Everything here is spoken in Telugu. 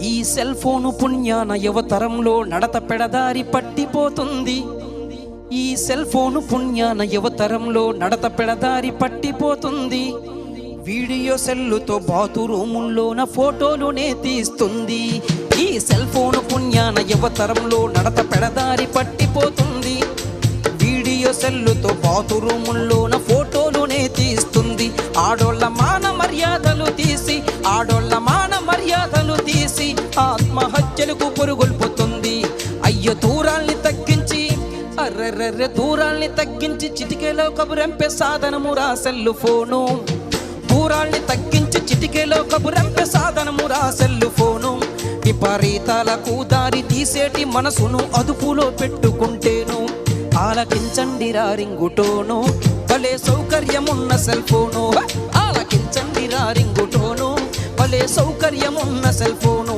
ఈ సెల్ ఫోను పుణ్యాన యువతరంలో నడత పెడదారి పట్టిపోతుంది. ఈ సెల్ ఫోను పుణ్యాన యువతరంలో నడత పెడదారి పట్టిపోతుంది. వీడియో సెల్లుతో బాతురూముల్లోన ఫోటోలునే తీస్తుంది. ఈ సెల్ ఫోను పుణ్యాన యువతరంలో నడత పెడదారి పట్టిపోతుంది. వీడియో సెల్లుతో బాతురూముల్లోన ఫోటోలునే తీస్తుంది. ఆడోళ్ళ మాన మర్యాదలు తీసి ఆత్మహత్యలకు పొరుగుల్పుతుంది. అయ్యో దూరాల్ని తగ్గించి దూరాల్ని తగ్గించి చిటికెలో కబురంపే సాధనమురా సెల్లు ఫోను. దూరాల్ని తగ్గించి చిటికెలో కబురంపే సాధనమురా సెల్లు ఫోను. విపరీతాలకు దారి తీసేటి మనసును అదుపులో పెట్టుకుంటేను. ఆలకించండి రా రింగుటోను, భలే సౌకర్యమున్న సెల్ ఫోను. ఆలకించండి రా రింగుటోను, భలే సౌకర్యమున్న సెల్ ఫోను.